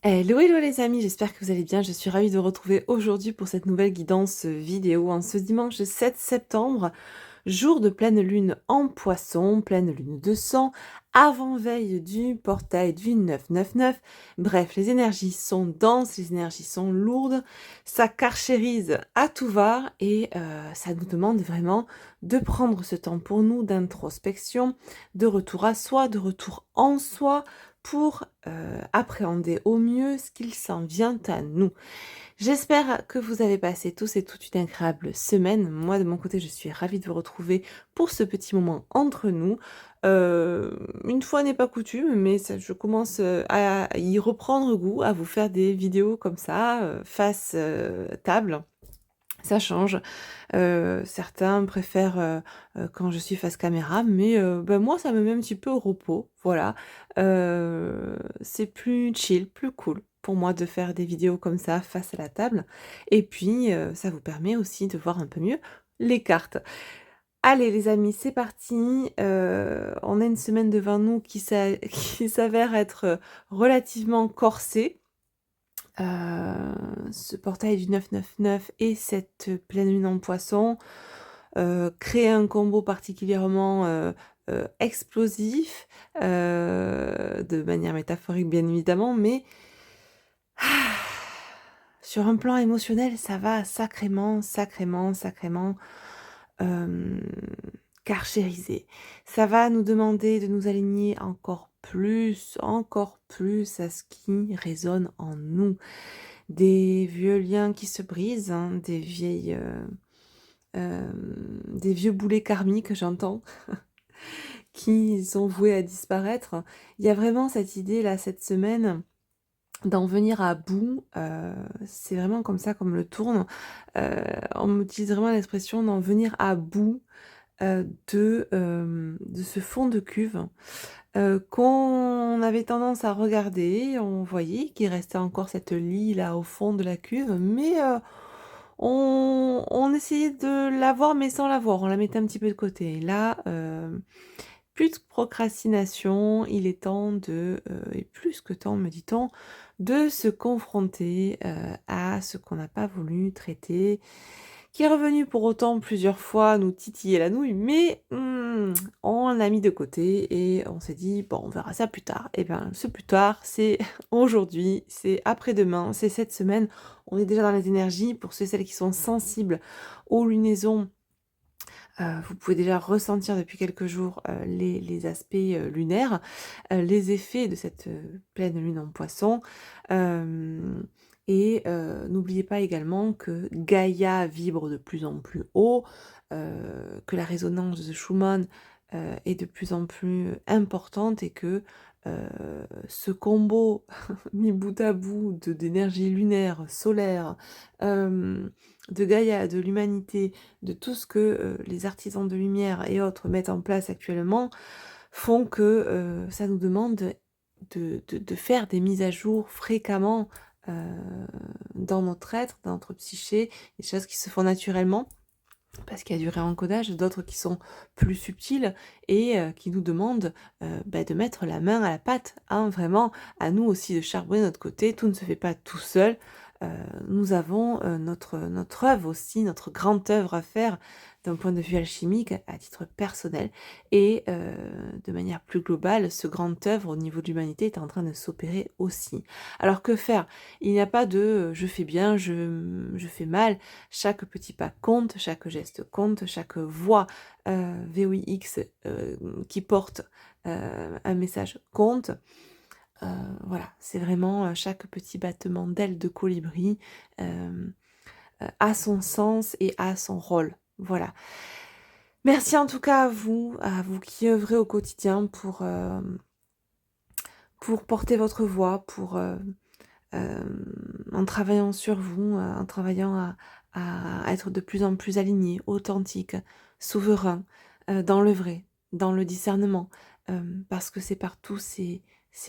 Hello, hello les amis, j'espère que vous allez bien. Je suis ravie de vous retrouver aujourd'hui pour cette nouvelle guidance vidéo en ce dimanche 7 septembre, jour de pleine lune en poisson, pleine lune de sang, avant-veille du portail du 999. Bref, les énergies sont denses, les énergies sont lourdes, ça carchérise à tout va et ça nous demande vraiment de prendre ce temps pour nous d'introspection, de retour à soi, de retour en soi, pour appréhender au mieux ce qu'il s'en vient à nous. J'espère que vous avez passé tous et toutes une agréable semaine. Moi, de mon côté, je suis ravie de vous retrouver pour ce petit moment entre nous. Une fois n'est pas coutume, mais je commence à y reprendre goût, à vous faire des vidéos comme ça, face table. Ça change. Certains préfèrent, quand je suis face caméra, mais bah, moi, ça me met un petit peu au repos, voilà. C'est plus chill, plus cool pour moi de faire des vidéos comme ça face à la table et puis, ça vous permet aussi de voir un peu mieux les cartes. Allez les amis, c'est parti, on a une semaine devant nous qui s'avère être, relativement corsée. Ce portail du 999 et cette pleine lune en poisson, créent un combo particulièrement, explosif, de manière métaphorique bien évidemment, mais sur un plan émotionnel, ça va sacrément, sacrément, sacrément, hem, carchériser. Ça va nous demander de nous aligner encore plus à ce qui résonne en nous. Des vieux liens qui se brisent, hein, des vieux boulets karmiques, j'entends, qui sont voués à disparaître. Il y a vraiment cette idée-là, cette semaine, d'en venir à bout, c'est vraiment comme ça qu'on me le tourne. On utilise vraiment l'expression d'en venir à bout, de ce fond de cuve, qu'on avait tendance à regarder. On voyait qu'il restait encore cette lie là au fond de la cuve, mais on essayait de la voir, mais sans la voir. On la mettait un petit peu de côté. Et là, plus de procrastination, il est temps et plus que temps me dit-on, de se confronter, à ce qu'on n'a pas voulu traiter, qui est revenu pour autant plusieurs fois nous titiller la nouille, mais on l'a mis de côté et on s'est dit: «Bon, on verra ça plus tard». Et ben, ce plus tard, c'est aujourd'hui, c'est après-demain, c'est cette semaine. On est déjà dans les énergies. Pour ceux et celles qui sont sensibles aux lunaisons, vous pouvez déjà ressentir depuis quelques jours, les aspects, lunaires, les effets de cette, pleine lune en Poisson. Hem et n'oubliez pas également que Gaïa vibre de plus en plus haut, que la résonance de Schumann, est de plus en plus importante et que, ce combo mis bout à bout d'énergie lunaire, solaire, de Gaïa, de l'humanité, de tout ce que, les artisans de lumière et autres mettent en place actuellement, font que, ça nous demande de faire des mises à jour fréquemment, heu, dans notre être, dans notre psyché, des choses qui se font naturellement parce qu'il y a du réencodage, d'autres qui sont plus subtiles et qui nous demandent, bah, de mettre la main à la pâte, hein, vraiment. À nous aussi de charbonner de notre côté, tout ne se fait pas tout seul. Heu, Nous avons, notre œuvre aussi, notre grande œuvre à faire d'un point de vue alchimique, à titre personnel et de manière plus globale, ce grand œuvre au niveau de l'humanité est en train de s'opérer aussi. Alors que faire? Il n'y a pas de, «Je fais bien, je fais mal». Chaque petit pas compte, chaque geste compte, chaque voix, VOIX, qui porte, un message compte. Heu, voilà, c'est vraiment, chaque petit battement d'aile de colibri, hem, a son sens et a son rôle. Voilà. Merci en tout cas à vous qui œuvrez au quotidien pour porter votre voix, en travaillant sur vous, en travaillant à être de plus en plus aligné, authentique, souverain, dans le vrai, dans le discernement. Parce que c'est par tous ces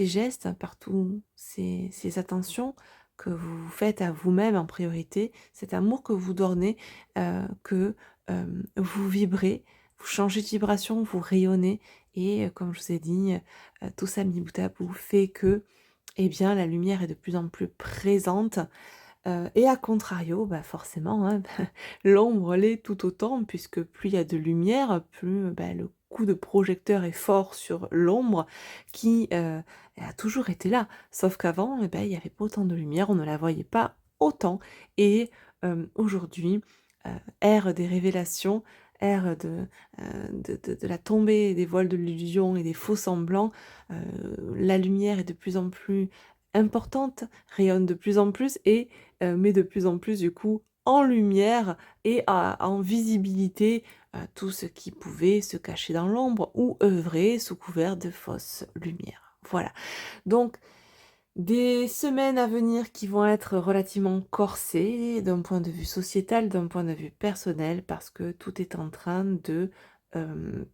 gestes, par tous ces attentions que vous faites à vous-même en priorité, cet amour que vous donnez, que, vous vibrez, vous changez de vibration, vous rayonnez et comme je vous ai dit, tout ça mis bout à bout fait que eh bien la lumière est de plus en plus présente, et à contrario, bah, forcément, hein, l'ombre l'est tout autant puisque plus il y a de lumière, plus, bah, le coup de projecteur est fort sur l'ombre qui, a toujours été là. Sauf qu'avant, eh bah, il y avait pas autant de lumière, on ne la voyait pas autant et aujourd'hui, heu, ère des révélations, ère de la tombée des voiles de l'illusion et des faux semblants, la lumière est de plus en plus importante, rayonne de plus en plus et met de plus en plus du coup en lumière et en visibilité, tout ce qui pouvait se cacher dans l'ombre ou œuvrer sous couvert de fausses lumières. Voilà, donc des semaines à venir qui vont être relativement corsées d'un point de vue sociétal, d'un point de vue personnel, parce que tout est en train hem,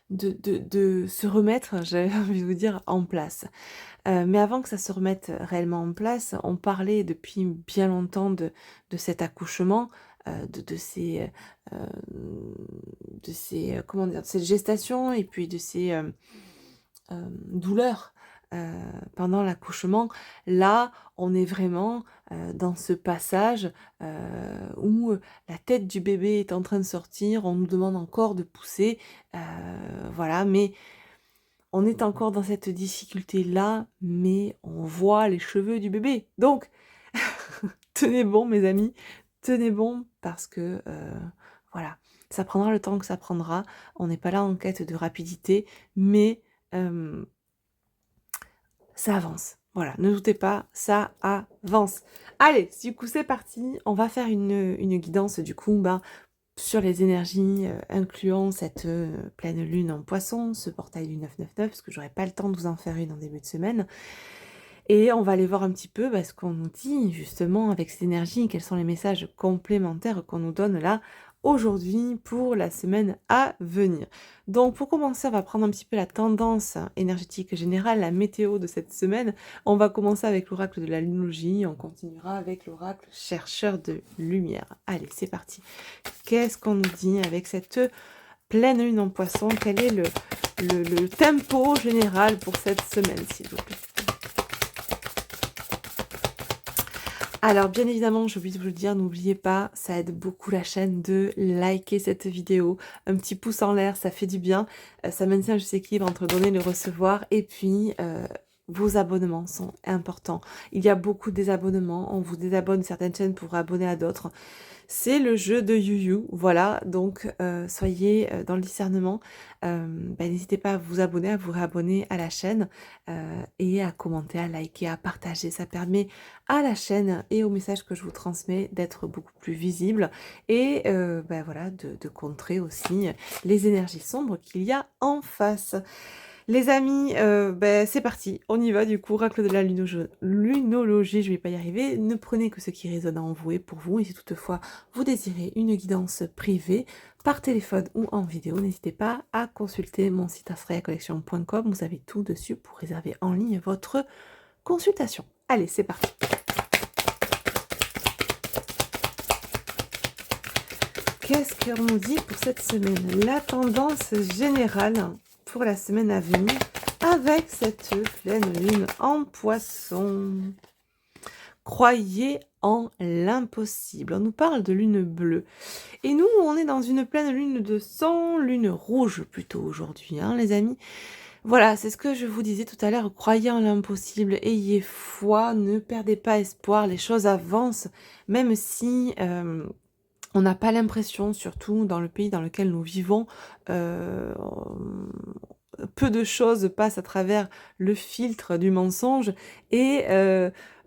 de se remettre, j'avais envie de vous dire, en place. Mais avant que ça se remette réellement en place, on parlait depuis bien longtemps de cet accouchement, de ces, comment dire? De cette gestation et puis de ces, douleurs, pendant l'accouchement. Là, on est vraiment, dans ce passage, où, la tête du bébé est en train de sortir, on nous demande encore de pousser, heu, voilà, mais on est encore dans cette difficulté-là, mais on voit les cheveux du bébé. Donc, tenez bon mes amis, tenez bon parce que, voilà, ça prendra le temps que ça prendra. On n'est pas là en quête de rapidité, mais, hem, ça avance. Voilà, ne doutez pas, ça avance. Allez, du coup c'est parti, on va faire une guidance du coup, ben, sur les énergies, incluant cette, pleine lune en Poisson, ce portail du 999 parce que j'aurai pas le temps de vous en faire une en début de semaine et on va aller voir un petit peu, bah, ce qu'on nous dit justement avec ces énergies, quels sont les messages complémentaires qu'on nous donne là, aujourd'hui, pour la semaine à venir. Donc pour commencer, on va prendre un petit peu la tendance énergétique générale, la météo de cette semaine. On va commencer avec l'oracle de la lunologie, on continuera avec l'oracle chercheur de lumière. Allez, c'est parti. Qu'est-ce qu'on nous dit avec cette pleine lune en Poisson? Quel est le tempo général pour cette semaine, s'il vous plaît? Alors bien évidemment, j'ai oublié de vous le dire, n'oubliez pas, ça aide beaucoup la chaîne de liker cette vidéo. Un petit pouce en l'air, ça fait du bien. Ça maintient un juste équilibre entre donner et le recevoir. Et puis, vos abonnements sont importants. Il y a beaucoup de désabonnements. On vous désabonne de certaines chaînes pour vous abonner à d'autres. C'est le jeu de Yu-Yu, voilà, donc soyez, dans le discernement. N'hésitez pas à vous abonner, à vous réabonner à la chaîne, et à commenter, à liker, à partager. Ça permet à la chaîne et aux messages que je vous transmets d'être beaucoup plus visibles et voilà, de contrer aussi les énergies sombres qu'il y a en face. Les amis, c'est parti, on y va du coup, oracle de la lunologie, je vais pas y arriver. Ne prenez que ce qui résonne en vous et pour vous, et si toutefois vous désirez une guidance privée par téléphone ou en vidéo, n'hésitez pas à consulter mon site astraliacollection.com, vous avez tout dessus pour réserver en ligne votre consultation. Allez, c'est parti. Qu'est-ce qu'on nous dit pour cette semaine? La tendance générale pour la semaine à venir avec cette pleine lune en Poisson. Croyez en l'impossible. On nous parle de lune bleue. Et nous, on est dans une pleine lune de sang, lune rouge plutôt aujourd'hui, hein, les amis. Voilà, c'est ce que je vous disais tout à l'heure. Croyez en l'impossible, ayez foi, ne perdez pas espoir, les choses avancent, même si on n'a pas l'impression, surtout dans le pays dans lequel nous vivons, euh, peu de choses passent à travers le filtre du mensonge et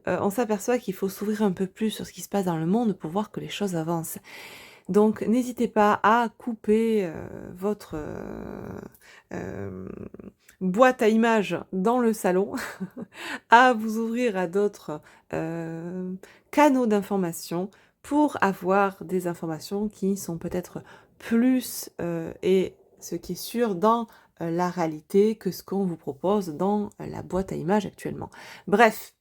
on s'aperçoit qu'il faut s'ouvrir un peu plus sur ce qui se passe dans le monde pour voir que les choses avancent. Donc n'hésitez pas à couper votre boîte à images dans le salon, à vous ouvrir à d'autres canaux d'information pour avoir des informations qui sont peut-être plus et ce qui est sûr dans la réalité que ce qu'on vous propose dans la boîte à images actuellement. Bref.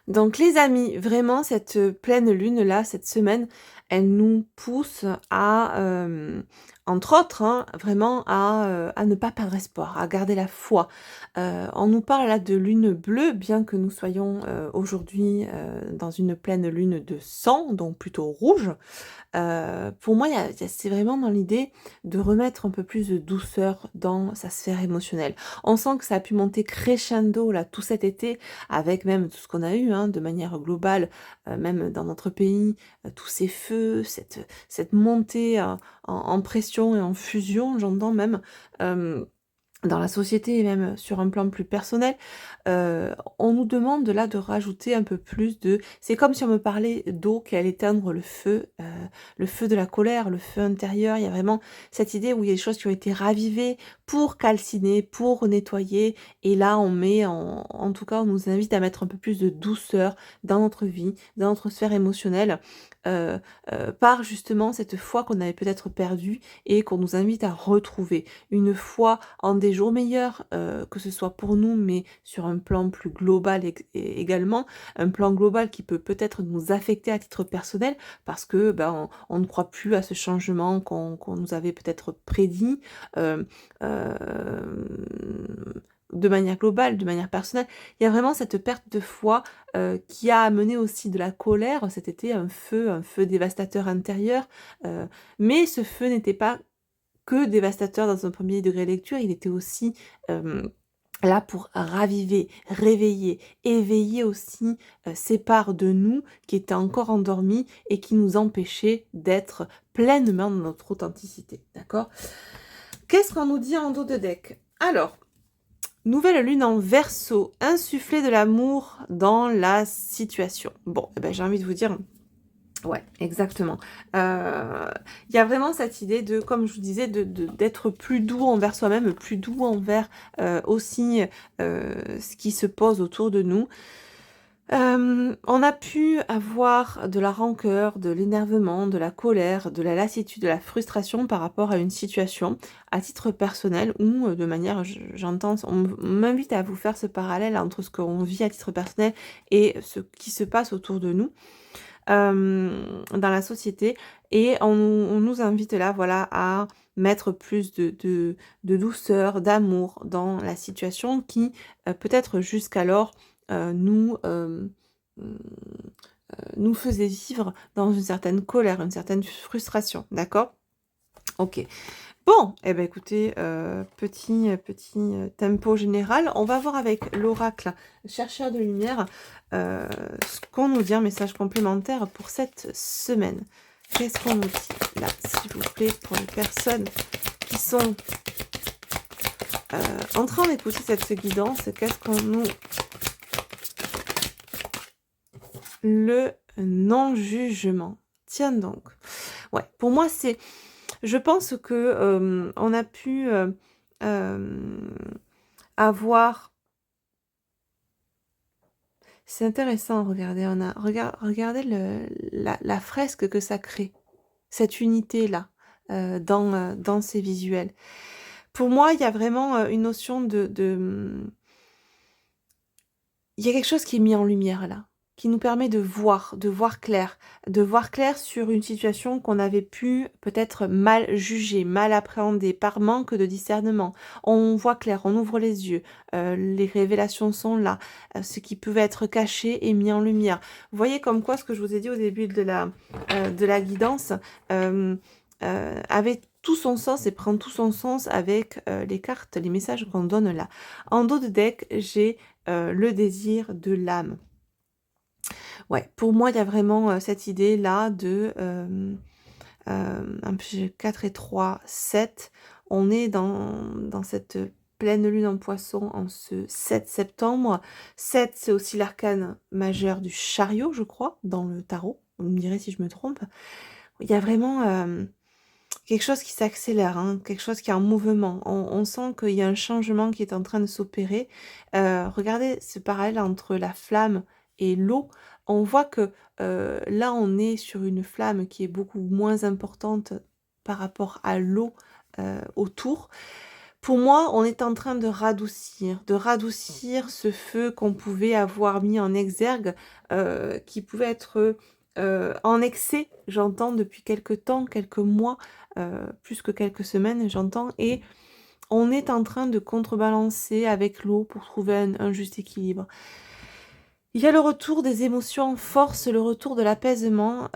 Donc les amis, vraiment cette pleine lune là, cette semaine, elle nous pousse à, entre autres, hein, vraiment à ne pas perdre espoir, à garder la foi. On nous parle là de lune bleue, bien que nous soyons, aujourd'hui, dans une pleine lune de sang, donc plutôt rouge. Pour moi, c'est vraiment dans l'idée de remettre un peu plus de douceur dans sa sphère émotionnelle. On sent que ça a pu monter crescendo là tout cet été, avec même tout ce qu'on a eu, hein, de manière globale, même dans notre pays, tous ces feux, cette montée, en pression et en fusion, j'entends même, hem dans la société et même sur un plan plus personnel, on nous demande là de rajouter un peu plus de c'est comme si on me parlait d'eau qui allait éteindre le feu de la colère, le feu intérieur. Il y a vraiment cette idée où il y a des choses qui ont été ravivées pour calciner, pour nettoyer et là on met en tout cas, on nous invite à mettre un peu plus de douceur dans notre vie, dans notre sphère émotionnelle, heu par justement cette foi qu'on avait peut-être perdue et qu'on nous invite à retrouver. Une foi en des jours meilleurs, que ce soit pour nous, mais sur un plan plus global également. Un plan global qui peut peut-être nous affecter à titre personnel parce que, ben, on ne croit plus à ce changement qu'on nous avait peut-être prédit, hem, de manière globale, de manière personnelle. Il y a vraiment cette perte de foi, qui a amené aussi de la colère cet été, un feu dévastateur intérieur, heu, mais ce feu n'était pas que dévastateur dans un premier degré lecture, il était aussi, là pour raviver, réveiller, éveiller aussi, ces parts de nous qui étaient encore endormies et qui nous empêchaient d'être pleinement dans notre authenticité, d'accord? Qu'est-ce qu'on nous dit en dos de deck? Alors, nouvelle lune en Verseau, insuffler de l'amour dans la situation. Bon, eh ben, j'ai envie de vous dire ouais, exactement. Il y a vraiment cette idée de, comme je vous disais, d'être plus doux envers soi-même, plus doux envers, aussi, ce qui se pose autour de nous. On a pu avoir de la rancœur, de l'énervement, de la colère, de la lassitude, de la frustration par rapport à une situation, à titre personnel ou, de manière j'entends on m'invite à vous faire ce parallèle entre ce qu'on vit à titre personnel et ce qui se passe autour de nous dans la société et on nous invite là, voilà, à mettre plus de douceur, d'amour dans la situation qui, peut-être jusqu'alors, mmh, nous faisait vivre dans une certaine colère, une certaine frustration, d'accord? OK. Bon, eh ben écoutez, petit tempo général. On va voir avec l'oracle chercheur de lumière, ce qu'on nous dit, un message complémentaire pour cette semaine. Qu'est-ce qu'on nous dit là, s'il vous plaît, pour les personnes qui sont, en train d'écouter cette guidance? Qu'est-ce qu'on nous le non-jugement. Tiens donc. Ouais, pour moi, je pense que, on a pu, hem, avoir c'est intéressant, regardez, on a regardez la fresque que ça crée, cette unité-là, dans ces visuels. Pour moi, il y a vraiment, une notion il y a quelque chose qui est mis en lumière là, qui nous permet de voir clair sur une situation qu'on avait pu peut-être mal juger, mal appréhender par manque de discernement. On voit clair, on ouvre les yeux, les révélations sont là, ce qui pouvait être caché est mis en lumière. Vous voyez comme quoi ce que je vous ai dit au début de la guidance, avait tout son sens et prend tout son sens avec, les cartes, les messages qu'on donne là. En dos de deck, j'ai le désir de l'âme. Ouais, pour moi, il y a vraiment, cette idée-là de, un peu j'ai 4 et 3, 7. On est dans cette, pleine lune en Poisson en ce 7 septembre. 7, c'est aussi l'arcane majeur du chariot, je crois, dans le tarot. Vous me direz si je me trompe. Il y a vraiment, quelque chose qui s'accélère, hein, quelque chose qui est en mouvement. On sent qu'il y a un changement qui est en train de s'opérer. Regardez ce parallèle entre la flamme et l'eau. On voit que, là, on est sur une flamme qui est beaucoup moins importante par rapport à l'eau, autour. Pour moi, on est en train de radoucir ce feu qu'on pouvait avoir mis en exergue, qui pouvait être, en excès, j'entends depuis quelque temps, quelques mois, plus que quelques semaines, j'entends, et on est en train de contrebalancer avec l'eau pour trouver un juste équilibre. Il y a le retour des émotions en force, le retour de l'apaisement,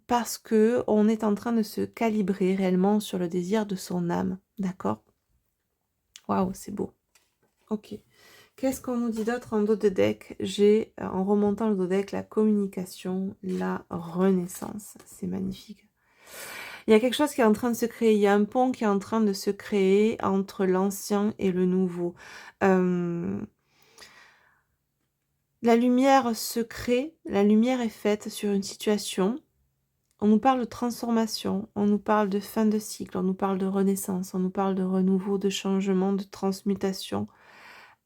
parce que on est en train de se calibrer réellement sur le désir de son âme, d'accord? Waouh, c'est beau. OK. Qu'est-ce qu'on nous dit d'autre en dos de deck? J'ai, en remontant le dos de deck, la communication, la renaissance. C'est magnifique. Il y a quelque chose qui est en train de se créer. Il y a un pont qui est en train de se créer entre l'ancien et le nouveau. La lumière se crée, la lumière est faite sur une situation. On nous parle de transformation, on nous parle de fin de cycle, on nous parle de renaissance, on nous parle de renouveau, de changement, de transmutation.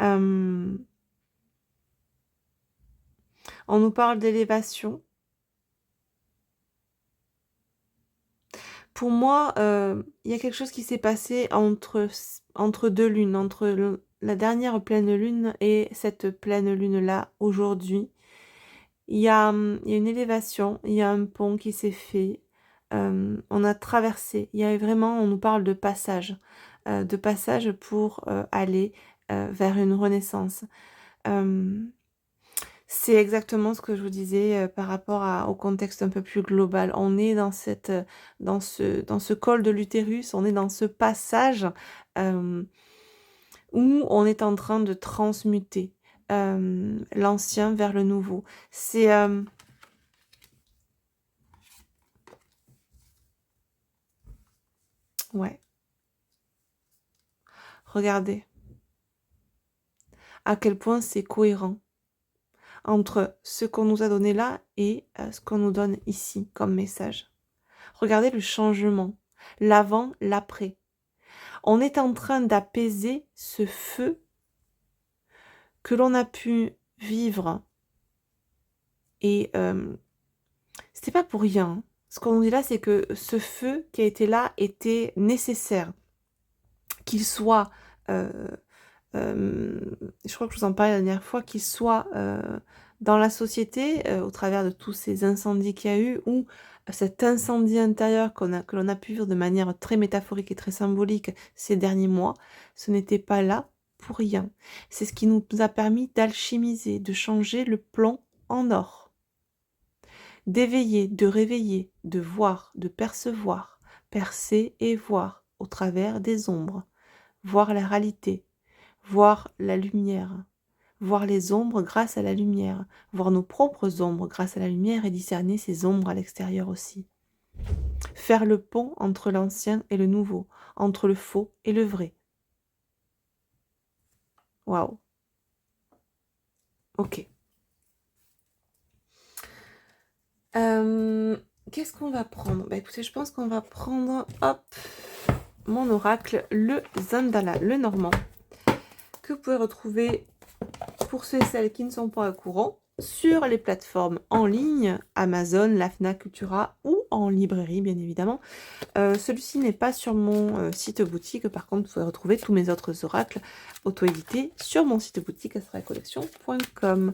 On nous parle d'élévation. Pour moi, il y a quelque chose qui s'est passé entre deux lunes, entre la dernière pleine lune et cette pleine lune-là, aujourd'hui. Il y a une élévation, il y a un pont qui s'est fait, on a traversé, il y a vraiment, on nous parle de passage pour aller vers une renaissance. C'est exactement ce que je vous disais par rapport au contexte un peu plus global. On est dans dans ce col de l'utérus, on est dans ce passage où on est en train de transmuter l'ancien vers le nouveau. C'est ouais. Regardez à quel point c'est cohérent entre ce qu'on nous a donné là et ce qu'on nous donne ici comme message. Regardez le changement, l'avant, l'après. On est en train d'apaiser ce feu que l'on a pu vivre. Et c'était pas pour rien. Ce qu'on nous dit là, c'est que ce feu qui a été là était nécessaire. Qu'il soit, je crois que je vous en parlais la dernière fois, qu'il soit dans la société, au travers de tous ces incendies qu'il y a eu, ou cet incendie intérieur que l'on a pu vivre de manière très métaphorique et très symbolique ces derniers mois, ce n'était pas là pour rien. C'est ce qui nous a permis d'alchimiser, de changer le plomb en or, d'éveiller, de réveiller, de voir, de percevoir, percer et voir au travers des ombres, voir la réalité, voir la lumière, voir les ombres grâce à la lumière, voir nos propres ombres grâce à la lumière et discerner ces ombres à l'extérieur aussi. Faire le pont entre l'ancien et le nouveau, entre le faux et le vrai. Waouh. Ok. Qu'est-ce qu'on va prendre? Bah écoutez, je pense qu'on va prendre, hop, mon oracle, le Zandala, le normand, que vous pouvez retrouver pour ceux et celles qui ne sont pas au courant sur les plateformes en ligne, Amazon, la Fnac, Cultura ou en librairie bien évidemment. Celui-ci n'est pas sur mon site boutique, par contre vous pouvez retrouver tous mes autres oracles auto-édités sur mon site boutique astralcollection.com.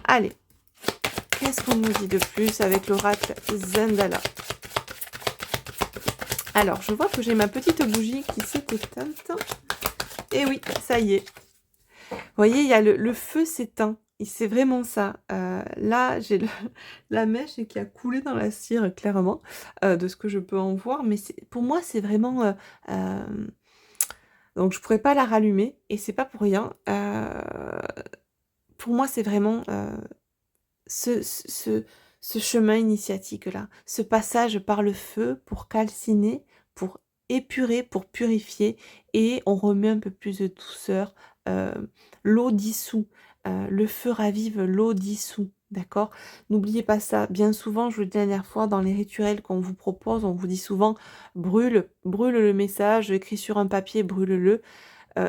Allez, qu'est-ce qu'on nous dit de plus avec l'oracle Zandala? Alors, je vois que j'ai ma petite bougie qui s'est éteinte. Et oui, ça y est. Vous voyez, il y a le feu s'éteint. Et c'est vraiment ça. Là, j'ai la mèche qui a coulé dans la cire, clairement, de ce que je peux en voir. Mais pour moi, c'est vraiment... donc, je ne pourrais pas la rallumer. Et c'est pas pour rien. Pour moi, c'est vraiment ce chemin initiatique-là. Ce passage par le feu pour calciner, pour épurer, pour purifier. Et on remet un peu plus de douceur. L'eau dissout. Le feu ravive, l'eau dissout, d'accord? N'oubliez pas ça. Bien souvent, je vous le dis la dernière fois, dans les rituels qu'on vous propose, on vous dit souvent brûle le message, écrit sur un papier, brûle-le.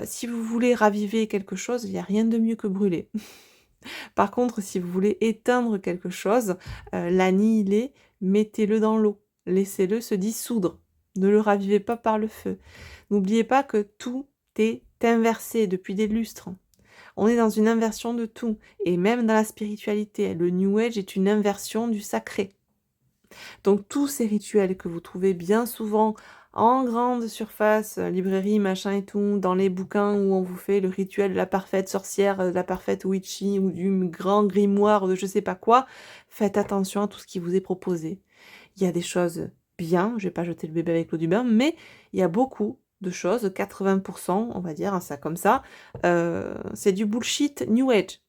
Si vous voulez raviver quelque chose, il n'y a rien de mieux que brûler. Par contre, si vous voulez éteindre quelque chose, l'annihiler, mettez-le dans l'eau. Laissez-le se dissoudre. Ne le ravivez pas par le feu. N'oubliez pas que tout est inversé depuis des lustres. On est dans une inversion de tout. Et même dans la spiritualité, le New Age est une inversion du sacré. Donc tous ces rituels que vous trouvez bien souvent en grande surface, librairie, machin et tout, dans les bouquins où on vous fait le rituel de la parfaite sorcière, de la parfaite witchy ou du grand grimoire de je sais pas quoi, faites attention à tout ce qui vous est proposé. Il y a des choses bien, je vais pas jeter le bébé avec l'eau du bain, mais il y a beaucoup de choses, 80%, on va dire, hein, ça comme ça, c'est du bullshit New Age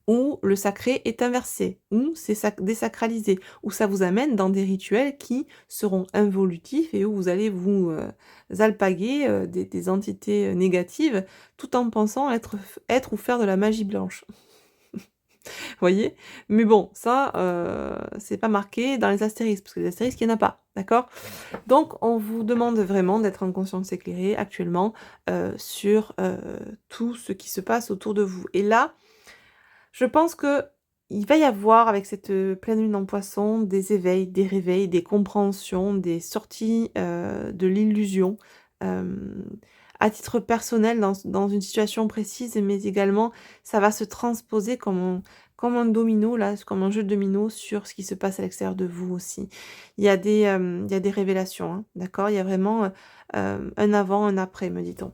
où le sacré est inversé, où c'est désacralisé, où ça vous amène dans des rituels qui seront involutifs et où vous allez vous alpaguer des entités négatives tout en pensant être ou faire de la magie blanche. Voyez? Mais bon, ça, c'est pas marqué dans les astérisques, parce que les astérisques, il n'y en a pas, d'accord? Donc, on vous demande vraiment d'être en conscience éclairée actuellement sur tout ce qui se passe autour de vous. Et là, je pense que il va y avoir, avec cette pleine lune en poisson, des éveils, des réveils, des compréhensions, des sorties de l'illusion. euh, à titre personnel, dans une situation précise, mais également, ça va se transposer comme un domino, là, comme un jeu de domino sur ce qui se passe à l'extérieur de vous aussi. Il y a des révélations, hein, d'accord? Il y a vraiment un avant, un après, me dit-on.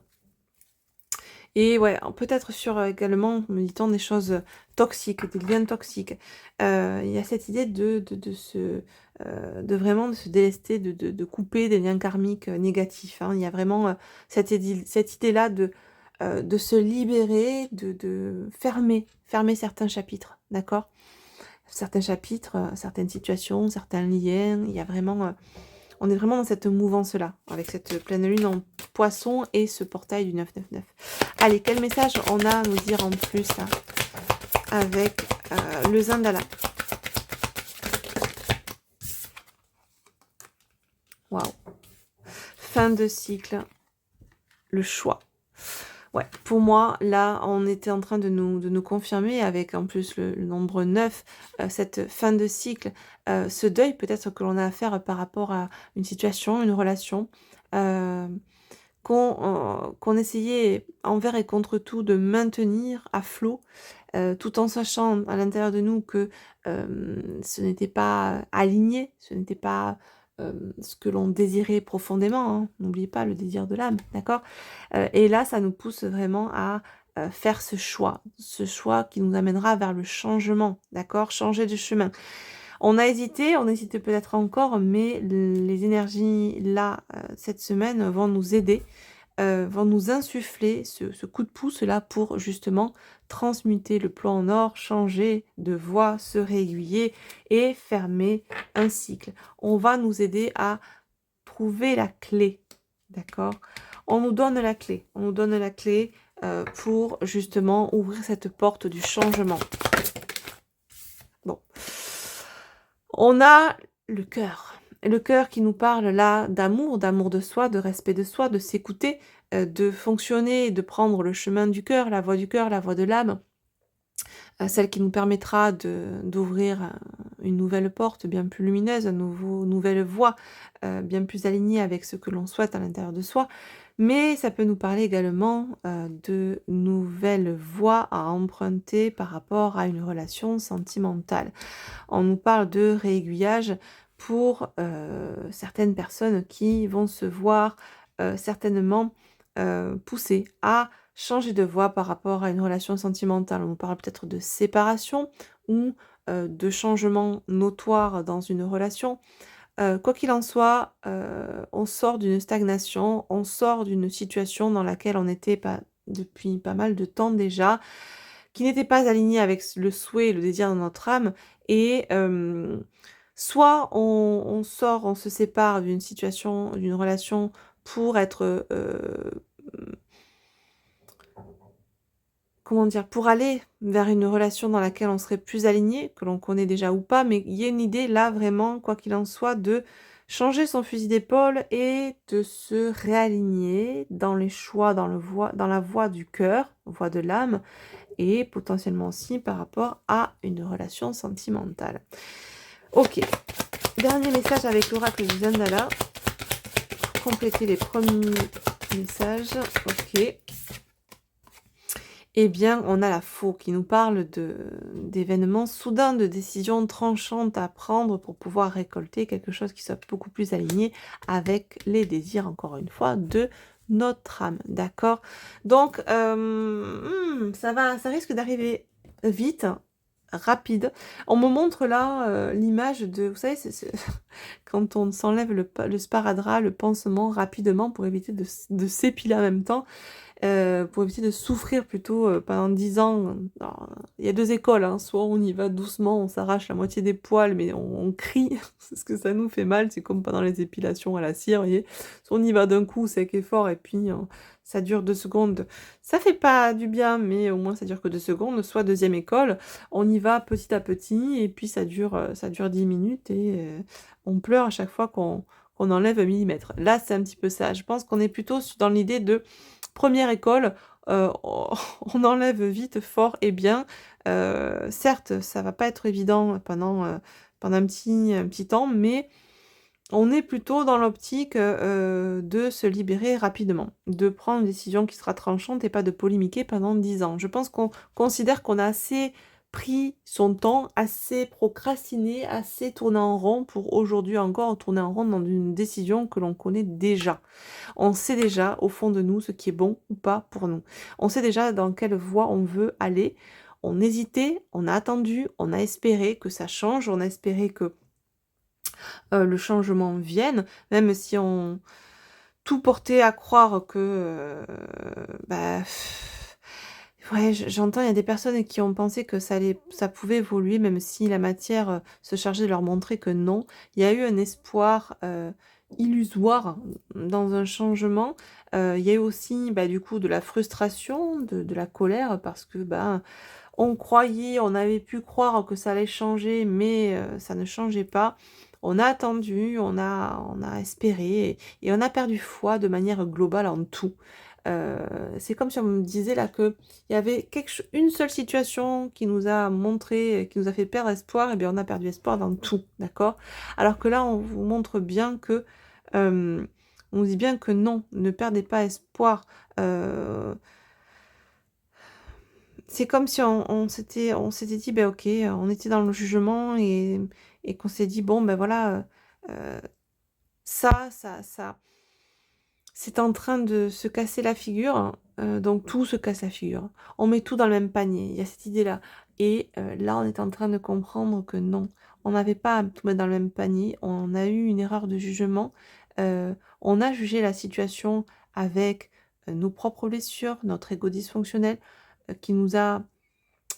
Et ouais, peut-être sur également, me dit-on, des choses toxiques, des liens toxiques. Il y a cette idée de vraiment de se délester, de couper des liens karmiques négatifs, hein. Il y a vraiment cette idée-là de se libérer, de fermer certains chapitres, d'accord? Certains chapitres, certaines situations, certains liens. Il y a vraiment... on est vraiment dans cette mouvance-là, avec cette pleine lune en poisson et ce portail du 999. Allez, quel message on a à nous dire en plus là, avec le Zandala? Waouh. Fin de cycle, le choix. Ouais, pour moi, là, on était en train de nous confirmer, avec en plus le nombre 9, cette fin de cycle, ce deuil peut-être que l'on a à faire par rapport à une situation, une relation, qu'on essayait envers et contre tout de maintenir à flot, tout en sachant à l'intérieur de nous que ce n'était pas aligné, ce n'était pas ce que l'on désirait profondément, hein. N'oubliez pas le désir de l'âme, d'accord? Et là, ça nous pousse vraiment à faire ce choix qui nous amènera vers le changement, d'accord? Changer de chemin. On hésité peut-être encore, mais les énergies là, cette semaine, vont nous aider, vont nous insuffler ce coup de pouce là pour justement transmuter le plan en or, changer de voie, se réaiguiller et fermer un cycle. On va nous aider à trouver la clé, d'accord? On nous donne la clé, pour justement ouvrir cette porte du changement. Bon. On a le cœur qui nous parle là d'amour de soi, de respect de soi, de s'écouter, de fonctionner, de prendre le chemin du cœur, la voie de l'âme, celle qui nous permettra d'ouvrir une nouvelle porte bien plus lumineuse, une nouvelle voie bien plus alignée avec ce que l'on souhaite à l'intérieur de soi. Mais ça peut nous parler également de nouvelles voies à emprunter par rapport à une relation sentimentale. On nous parle de réaiguillage pour certaines personnes qui vont se voir certainement poussées à changer de voie par rapport à une relation sentimentale. On nous parle peut-être de séparation ou de changement notoire dans une relation. Quoi qu'il en soit, on sort d'une stagnation, on sort d'une situation dans laquelle on était depuis pas mal de temps déjà, qui n'était pas alignée avec le souhait et le désir de notre âme. Et soit on sort, on se sépare d'une situation, d'une relation pour être... comment dire, pour aller vers une relation dans laquelle on serait plus aligné, que l'on connaît déjà ou pas, mais il y a une idée là vraiment, quoi qu'il en soit, de changer son fusil d'épaule et de se réaligner dans les choix, dans la voie du cœur, voie de l'âme, et potentiellement aussi par rapport à une relation sentimentale. Ok, dernier message avec l'oracle du Zandala, pour compléter les premiers messages. Ok. Eh bien, on a la faux qui nous parle d'événements soudains, de décisions tranchantes à prendre pour pouvoir récolter quelque chose qui soit beaucoup plus aligné avec les désirs, encore une fois, de notre âme. D'accord? Donc, ça risque d'arriver vite, rapide. On me montre là l'image de, vous savez, quand on s'enlève le sparadrap, le pansement rapidement pour éviter de s'épiler en même temps. Pour éviter de souffrir plutôt pendant 10 ans. Alors, il y a deux écoles, hein. Soit on y va doucement, on s'arrache la moitié des poils, mais on crie, parce que ça nous fait mal, c'est comme pendant les épilations à la cire, vous voyez. Soit on y va d'un coup, sec et fort, et puis ça dure 2 secondes. Ça fait pas du bien, mais au moins ça dure que 2 secondes. Soit deuxième école, on y va petit à petit, et puis ça dure 10 minutes, et on pleure à chaque fois qu'on enlève un millimètre. Là, c'est un petit peu ça. Je pense qu'on est plutôt dans l'idée de première école, on enlève vite, fort et bien. Certes, ça va pas être évident pendant un petit temps, mais on est plutôt dans l'optique de se libérer rapidement, de prendre une décision qui sera tranchante et pas de polémiquer pendant 10 ans. Je pense qu'on considère qu'on a assez pris son temps, assez procrastiné, assez tourné en rond pour aujourd'hui encore tourner en rond dans une décision que l'on connaît déjà. On sait déjà au fond de nous ce qui est bon ou pas pour nous. On sait déjà dans quelle voie on veut aller. On hésitait, on a attendu, on a espéré que ça change, on a espéré que le changement vienne, même si on tout portait à croire que bah, ouais, j'entends, il y a des personnes qui ont pensé que ça pouvait évoluer, même si la matière se chargeait de leur montrer que non. Il y a eu un espoir illusoire dans un changement. Il y a eu aussi, bah, du coup, de la frustration, de la colère, parce que bah, on croyait, on avait pu croire que ça allait changer, mais ça ne changeait pas. On a attendu, on a espéré, et on a perdu foi de manière globale en tout. C'est comme si on me disait là que il y avait une seule situation qui nous a montré, qui nous a fait perdre espoir, et bien on a perdu espoir dans tout, d'accord? Alors que là, on vous montre bien que, on nous dit bien que non, ne perdez pas espoir. C'est comme si on s'était dit, ben ok, on était dans le jugement, et qu'on s'est dit, bon, ben voilà, ça. C'est en train de se casser la figure, hein, donc tout se casse la figure. On met tout dans le même panier, il y a cette idée-là. Et là, on est en train de comprendre que non, on n'avait pas à tout mettre dans le même panier, on a eu une erreur de jugement, on a jugé la situation avec nos propres blessures, notre ego dysfonctionnel, qui nous a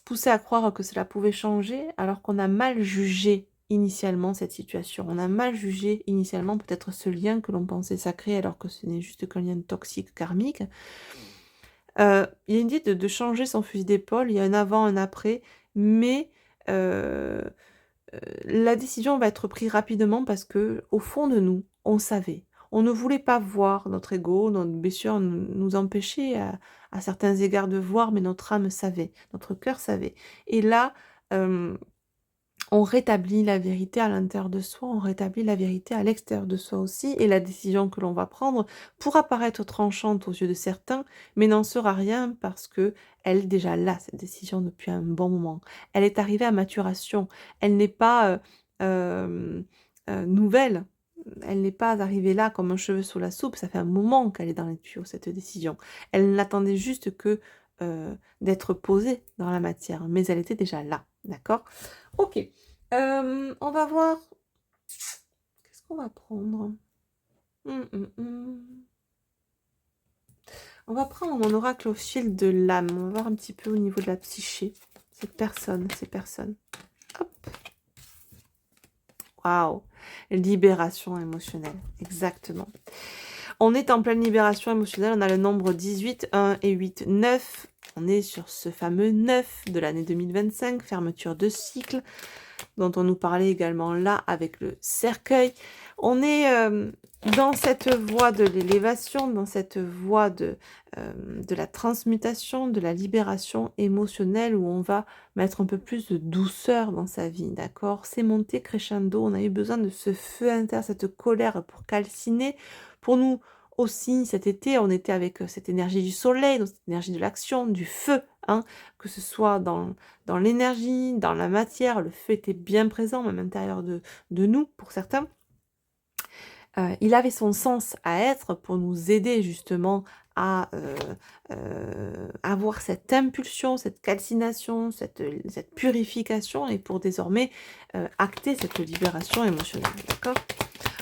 poussé à croire que cela pouvait changer, alors qu'on a mal jugé initialement cette situation. On a mal jugé initialement peut-être ce lien que l'on pensait sacré, alors que ce n'est juste qu'un lien toxique, karmique. Il y a une idée de changer son fusil d'épaule, il y a un avant, un après, mais euh, la décision va être prise rapidement parce que au fond de nous, on savait. On ne voulait pas voir notre ego, notre blessure nous empêcher à certains égards de voir, mais notre âme savait, notre cœur savait. Et là, euh, on rétablit la vérité à l'intérieur de soi, on rétablit la vérité à l'extérieur de soi aussi, et la décision que l'on va prendre pourra paraître tranchante aux yeux de certains, mais n'en sera rien parce que elle est déjà là, cette décision, depuis un bon moment. Elle est arrivée à maturation, elle n'est pas nouvelle, elle n'est pas arrivée là comme un cheveu sous la soupe, ça fait un moment qu'elle est dans les tuyaux, cette décision. Elle n'attendait juste que d'être posée dans la matière, mais elle était déjà là, d'accord? Ok. On va voir. Qu'est-ce qu'on va prendre? On va prendre mon oracle au fil de l'âme. On va voir un petit peu au niveau de la psyché. Ces personnes. Hop. Waouh. Libération émotionnelle. Exactement. On est en pleine libération émotionnelle. On a le nombre 18, 1 et 8, 9. On est sur ce fameux 9 de l'année 2025. Fermeture de cycle, dont on nous parlait également là avec le cercueil. On est dans cette voie de l'élévation, dans cette voie de la transmutation, de la libération émotionnelle, où on va mettre un peu plus de douceur dans sa vie, d'accord? C'est monté crescendo, on a eu besoin de ce feu intérieur, cette colère pour calciner, pour nous aussi cet été, on était avec cette énergie du soleil, donc cette énergie de l'action, du feu, hein, que ce soit dans l'énergie, dans la matière, le feu était bien présent, même à l'intérieur de nous, pour certains. Il avait son sens à être pour nous aider justement à avoir cette impulsion, cette calcination, cette purification et pour désormais acter cette libération émotionnelle, d'accord?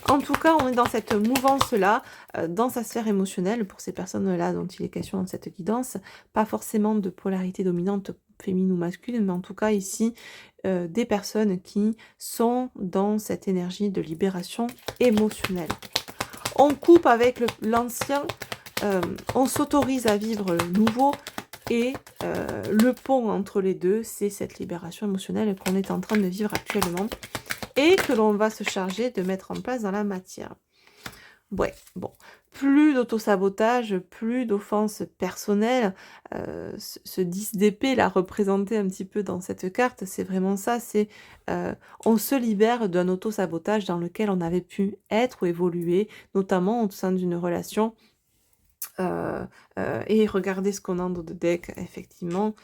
En tout cas, on est dans cette mouvance-là, dans sa sphère émotionnelle, pour ces personnes-là dont il est question dans cette guidance, pas forcément de polarité dominante féminine ou masculine, mais en tout cas ici, des personnes qui sont dans cette énergie de libération émotionnelle. On coupe avec l'ancien, on s'autorise à vivre le nouveau et le pont entre les deux, c'est cette libération émotionnelle qu'on est en train de vivre actuellement et que l'on va se charger de mettre en place dans la matière. Ouais, bon, plus d'autosabotage, plus d'offenses personnelles. Ce 10 d'épée, là, représenté un petit peu dans cette carte, c'est vraiment ça, c'est on se libère d'un autosabotage dans lequel on avait pu être ou évoluer, notamment au sein d'une relation. Et regardez ce qu'on a dans le deck, effectivement,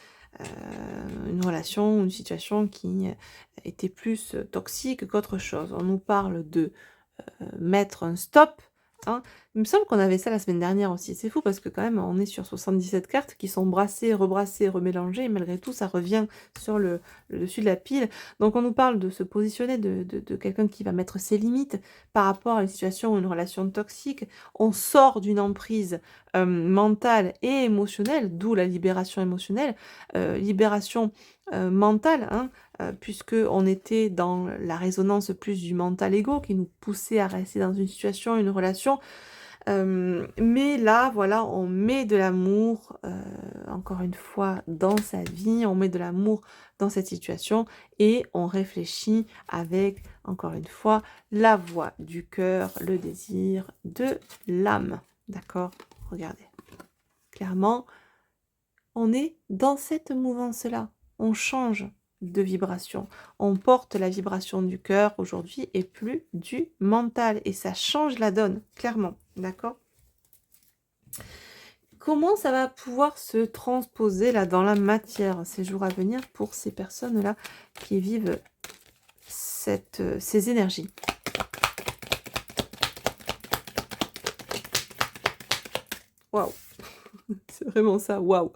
une relation, une situation qui était plus toxique qu'autre chose. On nous parle de mettre un stop, hein. Il me semble qu'on avait ça la semaine dernière aussi. C'est fou parce que quand même, on est sur 77 cartes qui sont brassées, rebrassées, remélangées, et malgré tout, ça revient sur le dessus de la pile. Donc on nous parle de se positionner, de quelqu'un qui va mettre ses limites par rapport à une situation ou une relation toxique. On sort d'une emprise mentale et émotionnelle, d'où la libération émotionnelle, libération mentale, hein, puisque on était dans la résonance plus du mental égo qui nous poussait à rester dans une situation, une relation. Mais là, voilà, on met de l'amour, encore une fois, dans sa vie, on met de l'amour dans cette situation et on réfléchit avec, encore une fois, la voix du cœur, le désir de l'âme. D'accord? Regardez. Clairement, on est dans cette mouvance-là. On change de vibration. On porte la vibration du cœur aujourd'hui et plus du mental. Et ça change la donne, clairement. D'accord? Comment ça va pouvoir se transposer là dans la matière ces jours à venir pour ces personnes-là qui vivent ces énergies? Waouh! C'est vraiment ça, waouh!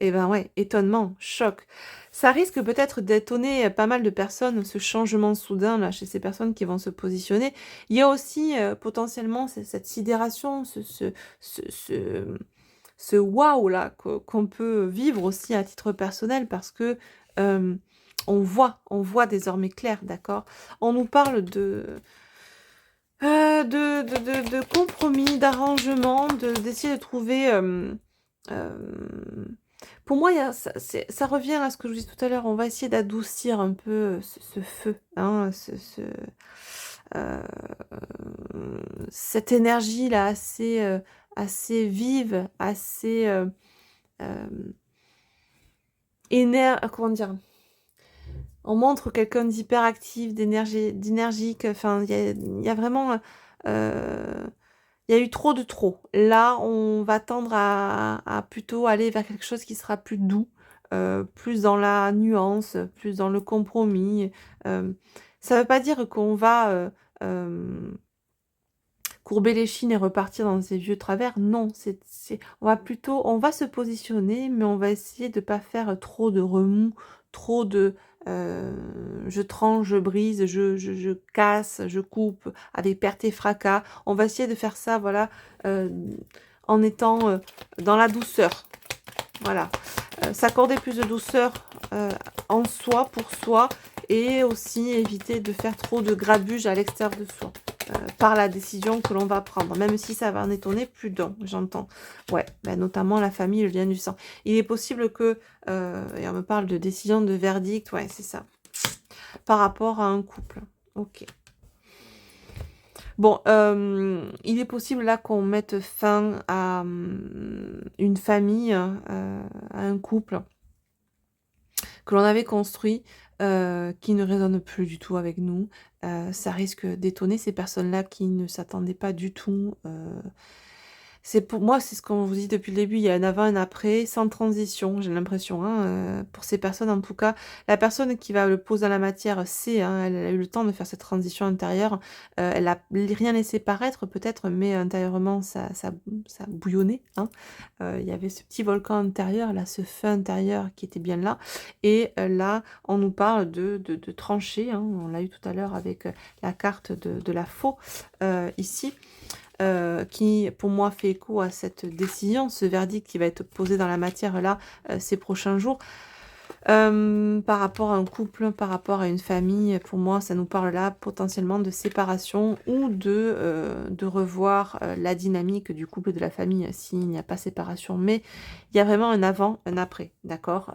Et ben ouais, étonnement, choc. Ça risque peut-être d'étonner pas mal de personnes, ce changement soudain là chez ces personnes qui vont se positionner. Il y a aussi potentiellement cette sidération, ce waouh là qu'on peut vivre aussi à titre personnel parce que on voit désormais clair, d'accord? On nous parle de compromis, d'arrangement, d'essayer de trouver pour moi, il y a ça revient à ce que je vous disais tout à l'heure, on va essayer d'adoucir un peu ce feu, hein, heu, cette énergie-là assez vive, assez, comment dire? On montre quelqu'un d'hyperactif, d'énergique, enfin, il y a vraiment, il y a eu trop de trop. Là, on va tendre à plutôt aller vers quelque chose qui sera plus doux, plus dans la nuance, plus dans le compromis. Ça ne veut pas dire qu'on va, courber les chines et repartir dans ces vieux travers. Non, on va se positionner, mais on va essayer de pas faire trop de remous, trop de je tranche, je brise, je casse, je coupe avec perte et fracas. On va essayer de faire ça, voilà, en étant dans la douceur. Voilà. S'accorder plus de douceur en soi, pour soi, et aussi éviter de faire trop de grabuge à l'extérieur de soi. Par la décision que l'on va prendre, même si ça va en étonner plus d'un, j'entends. Ouais, notamment la famille, le lien du sang. Il est possible que, et on me parle de décision, de verdict, ouais, c'est ça. Par rapport à un couple. Ok. Bon, il est possible là qu'on mette fin à une famille, à un couple que l'on avait construit, qui ne résonne plus du tout avec nous. Ça risque d'étonner ces personnes-là qui ne s'attendaient pas du tout, C'est pour moi, c'est ce qu'on vous dit depuis le début, il y a un avant, un après, sans transition, j'ai l'impression, hein, pour ces personnes en tout cas. La personne qui va le poser dans la matière sait, hein, elle a eu le temps de faire cette transition intérieure, elle a rien laissé paraître peut-être, mais intérieurement ça bouillonnait, hein. Il y avait ce petit volcan intérieur, là, ce feu intérieur qui était bien là et là, on nous parle de trancher, hein, on l'a eu tout à l'heure avec, la carte de la faux, ici. Qui pour moi fait écho à cette décision, ce verdict qui va être posé dans la matière là, ces prochains jours. Par rapport à un couple, par rapport à une famille, pour moi, ça nous parle là potentiellement de séparation ou de revoir la dynamique du couple et de la famille s'il n'y a pas séparation. Mais il y a vraiment un avant, un après, d'accord.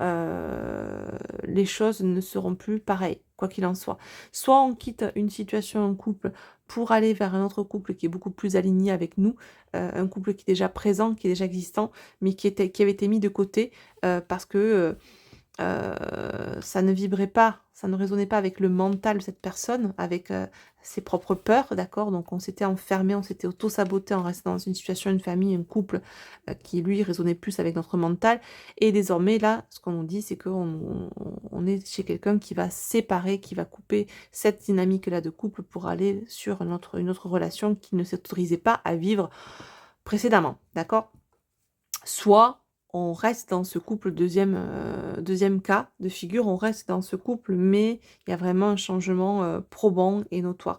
Les choses ne seront plus pareilles, quoi qu'il en soit. Soit on quitte une situation, un couple, pour aller vers un autre couple qui est beaucoup plus aligné avec nous, un couple qui est déjà présent, qui est déjà existant, mais qui avait été mis de côté parce que ça ne vibrait pas, ça ne résonnait pas avec le mental de cette personne, avec ses propres peurs, d'accord? Donc on s'était enfermé, on s'était auto-saboté en restant dans une situation, une famille, un couple qui lui résonnait plus avec notre mental. Et désormais là, ce qu'on nous dit, c'est qu'on est chez quelqu'un qui va séparer, qui va couper cette dynamique-là de couple pour aller sur une autre relation qui ne s'autorisait pas à vivre précédemment, d'accord? Soit on reste dans ce couple, deuxième cas de figure, on reste dans ce couple, mais il y a vraiment un changement probant et notoire.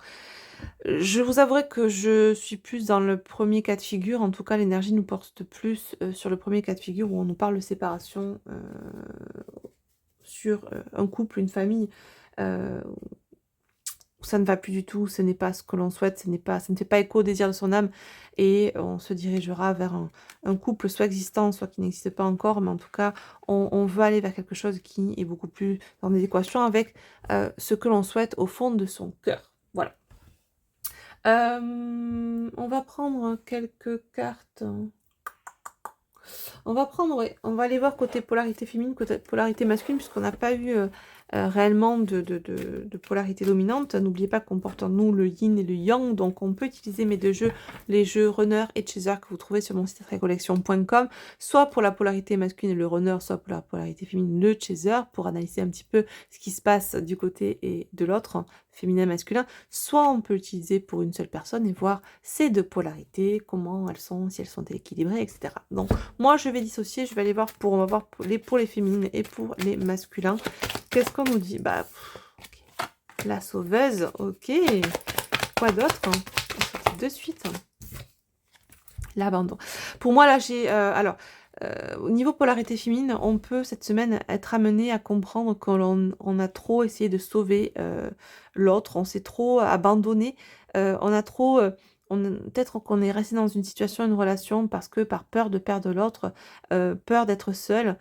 Je vous avouerai que je suis plus dans le premier cas de figure, en tout cas l'énergie nous porte plus sur le premier cas de figure où on nous parle de séparation sur un couple, une famille, euh, ça ne va plus du tout, ce n'est pas ce que l'on souhaite, ça ne fait pas écho au désir de son âme, et on se dirigera vers un couple soit existant, soit qui n'existe pas encore, mais en tout cas, on veut aller vers quelque chose qui est beaucoup plus en adéquation avec ce que l'on souhaite au fond de son cœur. Voilà. On va prendre quelques cartes. On va prendre, ouais, on va aller voir côté polarité féminine, côté polarité masculine, puisqu'on n'a pas eu réellement de polarité dominante. N'oubliez pas qu'on porte en nous le yin et le yang, donc on peut utiliser mes deux jeux, les jeux runner et chaser que vous trouvez sur mon site recollection.com, soit pour la polarité masculine le runner, soit pour la polarité féminine le chaser, pour analyser un petit peu ce qui se passe du côté et de l'autre, féminin, masculin, soit on peut l'utiliser pour une seule personne et voir ces deux polarités, comment elles sont, si elles sont équilibrées, etc. Donc moi je vais dissocier, je vais aller voir on va voir pour les féminines et pour les masculins. Qu'est-ce qu'on nous dit? Bah, okay. La sauveuse, ok. Quoi d'autre? De suite. L'abandon. Pour moi là j'ai au niveau polarité féminine, on peut cette semaine être amené à comprendre qu'on a trop essayé de sauver l'autre, on s'est trop abandonné, on a trop, peut-être qu'on est resté dans une situation, une relation parce que par peur de perdre l'autre, peur d'être seul,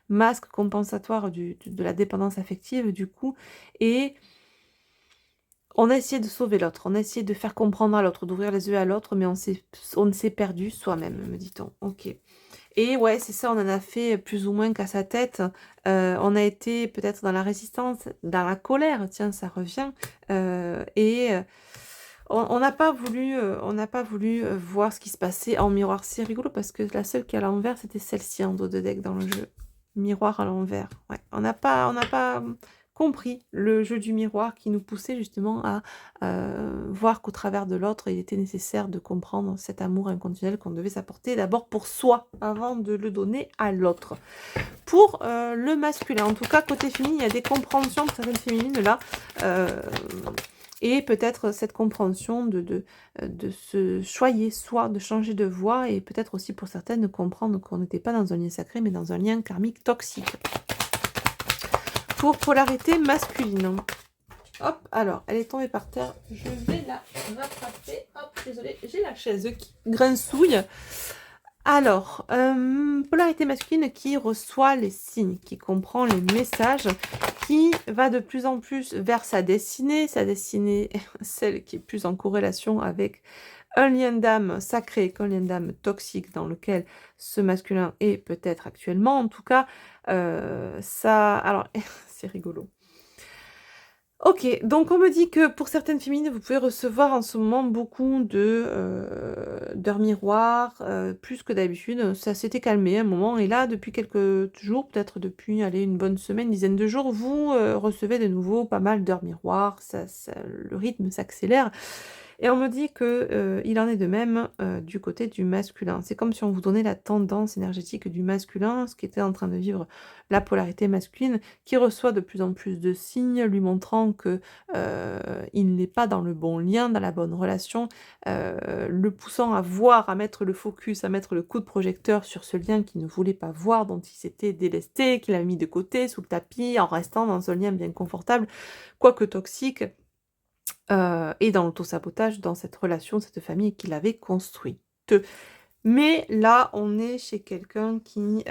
masque compensatoire de la dépendance affective du coup, et on a essayé de sauver l'autre, on a essayé de faire comprendre à l'autre, d'ouvrir les yeux à l'autre, mais on s'est perdu soi-même, me dit-on. Ok. Et ouais, c'est ça, on en a fait plus ou moins qu'à sa tête. On a été peut-être dans la résistance, dans la colère, tiens, ça revient. On n'a pas voulu, voir ce qui se passait en miroir. C'est rigolo parce que la seule qui est à l'envers, c'était celle-ci en dos de deck dans le jeu. Miroir à l'envers. Ouais. On n'a pas compris le jeu du miroir qui nous poussait justement à voir qu'au travers de l'autre, il était nécessaire de comprendre cet amour inconditionnel qu'on devait s'apporter d'abord pour soi avant de le donner à l'autre. Pour le masculin, en tout cas côté féminin, il y a des compréhensions pour certaines féminines là. Et peut-être cette compréhension de se choyer soi, de changer de voie, et peut-être aussi pour certaines de comprendre qu'on n'était pas dans un lien sacré, mais dans un lien karmique toxique. Pour polarité masculine. Hop, alors, elle est tombée par terre. Je vais la rattraper. Hop, désolée, j'ai la chaise qui grincouille. Alors, polarité masculine qui reçoit les signes, qui comprend les messages, qui va de plus en plus vers sa destinée, celle qui est plus en corrélation avec un lien d'âme sacré qu'un lien d'âme toxique dans lequel ce masculin est peut-être actuellement. En tout cas, ça... Alors, c'est rigolo. OK, donc on me dit que pour certaines féminines, vous pouvez recevoir en ce moment beaucoup d'heures miroirs, plus que d'habitude. Ça s'était calmé un moment et là, depuis quelques jours, peut-être depuis, allez, une bonne semaine, une dizaine de jours, vous, recevez de nouveau pas mal d'heures miroirs. Le rythme s'accélère et on me dit que, il en est de même, du côté du masculin. C'est comme si on vous donnait la tendance énergétique du masculin, ce qui était en train de vivre la polarité masculine, qui reçoit de plus en plus de signes lui montrant que, il n'est pas dans le bon lien, dans la bonne relation, le poussant à voir, à mettre le focus, à mettre le coup de projecteur sur ce lien qu'il ne voulait pas voir, dont il s'était délesté, qu'il a mis de côté, sous le tapis, en restant dans un lien bien confortable, quoique toxique. Et dans l'autosabotage dans cette relation, cette famille qu'il avait construite. Mais là, on est chez quelqu'un qui,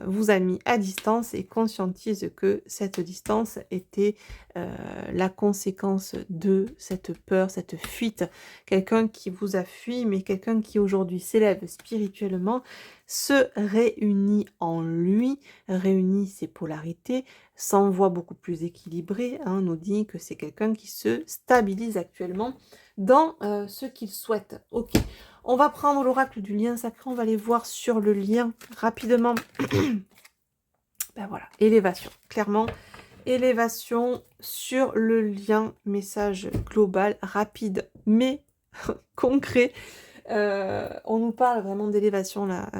vous a mis à distance et conscientise que cette distance était, la conséquence de cette peur, cette fuite. Quelqu'un qui vous a fui, mais quelqu'un qui aujourd'hui s'élève spirituellement, se réunit en lui, réunit ses polarités, s'envoie beaucoup plus équilibré, hein, nous dit que c'est quelqu'un qui se stabilise actuellement dans, ce qu'il souhaite. OK. On va prendre l'oracle du lien sacré, on va aller voir sur le lien rapidement. Ben voilà, élévation. Clairement, élévation sur le lien, message global, rapide, mais concret. On nous parle vraiment d'élévation là,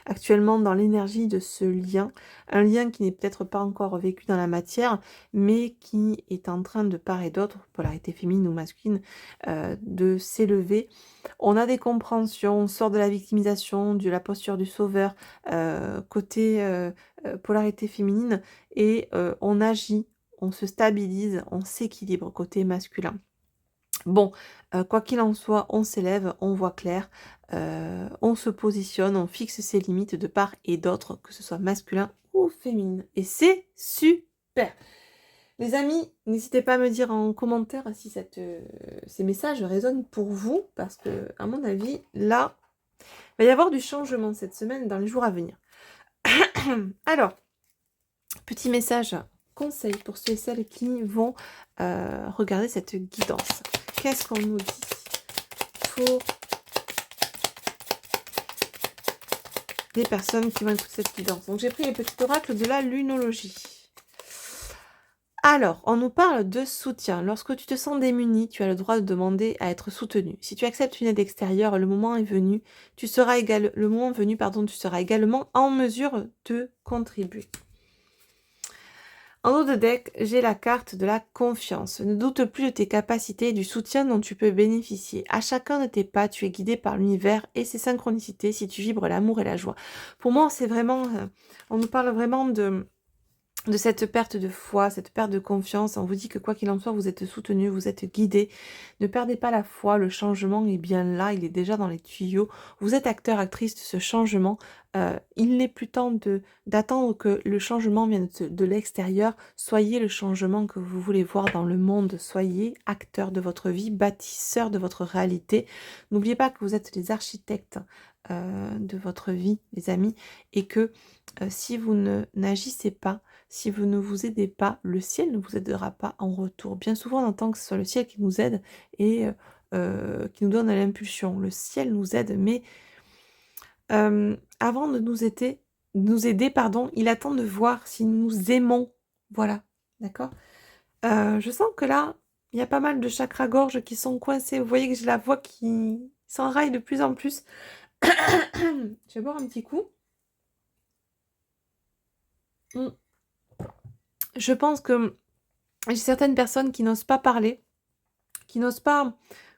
actuellement dans l'énergie de ce lien. Un lien qui n'est peut-être pas encore vécu dans la matière, mais qui est en train de part et d'autre, polarité féminine ou masculine, de s'élever. On a des compréhensions, on sort de la victimisation, de la posture du sauveur, côté polarité féminine, et on agit, on se stabilise, on s'équilibre côté masculin. Bon, quoi qu'il en soit, on s'élève, on voit clair, on se positionne, on fixe ses limites de part et d'autre, que ce soit masculin ou féminin. Et c'est super! Les amis, n'hésitez pas à me dire en commentaire si ces messages résonnent pour vous, parce que, à mon avis, là, il va y avoir du changement cette semaine dans les jours à venir. Alors, petit message conseil pour ceux et celles qui vont regarder cette guidance. Qu'est-ce qu'on nous dit pour les personnes qui vont écouter cette guidance? Donc j'ai pris les petits oracles de la lunologie. Alors, on nous parle de soutien. Lorsque tu te sens démuni, tu as le droit de demander à être soutenu. Si tu acceptes une aide extérieure, le moment est venu, tu seras tu seras également en mesure de contribuer. En haut de deck, j'ai la carte de la confiance. Ne doute plus de tes capacités et du soutien dont tu peux bénéficier. À chacun de tes pas, tu es guidé par l'univers et ses synchronicités si tu vibres l'amour et la joie. Pour moi, c'est vraiment... on nous parle vraiment de cette perte de foi, cette perte de confiance. On vous dit que quoi qu'il en soit, vous êtes soutenu, vous êtes guidé. Ne perdez pas la foi, le changement est bien là, il est déjà dans les tuyaux. Vous êtes acteur, actrice de ce changement. Il n'est plus temps d'attendre que le changement vienne de l'extérieur. Soyez le changement que vous voulez voir dans le monde. Soyez acteur de votre vie, bâtisseur de votre réalité. N'oubliez pas que vous êtes les architectes de votre vie, les amis, et que si vous n'agissez pas, si vous ne vous aidez pas, le ciel ne vous aidera pas en retour. Bien souvent, on entend que ce soit le ciel qui nous aide et qui nous donne l'impulsion. Le ciel nous aide, mais avant de nous aider, pardon, il attend de voir si nous aimons. Voilà, d'accord. Je sens que là, il y a pas mal de chakras-gorge qui sont coincés. Vous voyez que j'ai la voix qui s'enraille de plus en plus. Je vais boire un petit coup. Je pense que j'ai certaines personnes qui n'osent pas parler, qui n'osent pas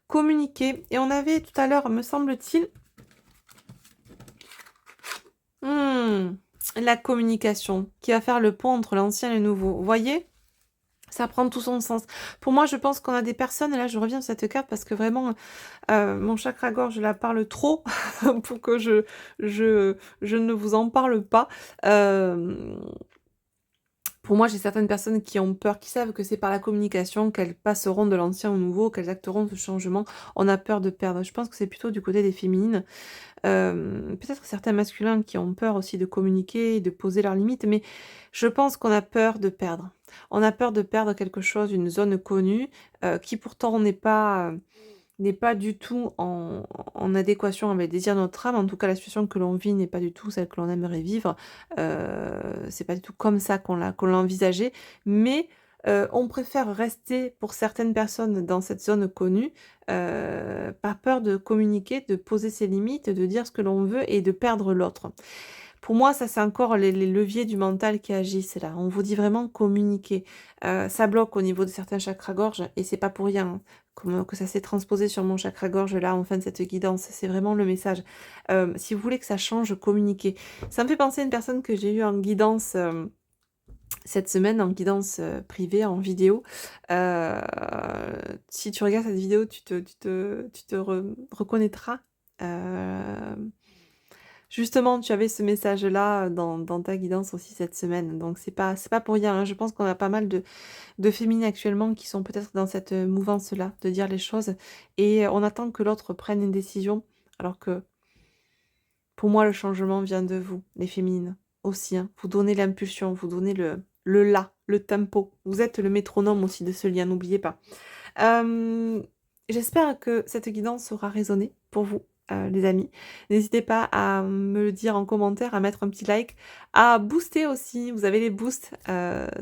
communiquer. Et on avait tout à l'heure, me semble-t-il, la communication qui va faire le pont entre l'ancien et le nouveau. Vous voyez ? Ça prend tout son sens. Pour moi, je pense qu'on a des personnes, et là je reviens sur cette carte parce que vraiment, mon chakra-gorge, je la parle trop pour que je ne vous en parle pas. Pour moi, j'ai certaines personnes qui ont peur, qui savent que c'est par la communication qu'elles passeront de l'ancien au nouveau, qu'elles acteront ce changement. On a peur de perdre. Je pense que c'est plutôt du côté des féminines. Peut-être certains masculins qui ont peur aussi de communiquer, de poser leurs limites, mais je pense qu'on a peur de perdre. On a peur de perdre quelque chose, une zone connue, qui pourtant n'est pas du tout en adéquation avec les désirs de notre âme. En tout cas, la situation que l'on vit n'est pas du tout celle que l'on aimerait vivre. C'est pas du tout comme ça qu'on l'a envisagé. Mais on préfère rester pour certaines personnes dans cette zone connue, par peur de communiquer, de poser ses limites, de dire ce que l'on veut et de perdre l'autre. Pour moi, ça, c'est encore les leviers du mental qui agissent là. On vous dit vraiment communiquer. Ça bloque au niveau de certains chakras-gorge et c'est pas pour rien, hein, comme que ça s'est transposé sur mon chakra-gorge là en fin de cette guidance. C'est vraiment le message. Si vous voulez que ça change, communiquez. Ça me fait penser à une personne que j'ai eue en guidance, cette semaine, en guidance, privée, en vidéo. Heu, Si tu regardes cette vidéo, tu te reconnaîtras. Hem Justement, tu avais ce message-là, dans ta guidance aussi cette semaine, donc c'est pas pour rien, hein. Je pense qu'on a pas mal de féminines actuellement qui sont peut-être dans cette, mouvance-là, de dire les choses et on attend que l'autre prenne une décision, alors que pour moi le changement vient de vous, les féminines, aussi, hein. Vous donnez l'impulsion, vous donnez le là, le tempo. Vous êtes le métronome aussi de ce lien, n'oubliez pas. Hem, J'espère que cette guidance aura résonné pour vous, les amis. N'hésitez pas à me le dire en commentaire, à mettre un petit like, à booster aussi. Vous avez les boosts,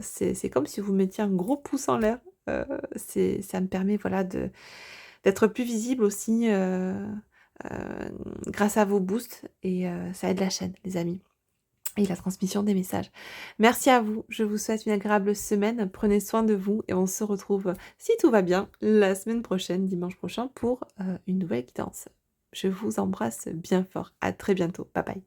c'est comme si vous mettiez un gros pouce en l'air. Ça me permet, voilà, d'être plus visible aussi, grâce à vos boosts et ça aide la chaîne, les amis. Et la transmission des messages. Merci à vous, je vous souhaite une agréable semaine, prenez soin de vous et on se retrouve, si tout va bien, la semaine prochaine, dimanche prochain, pour une nouvelle guidance. Je vous embrasse bien fort, à très bientôt, bye bye.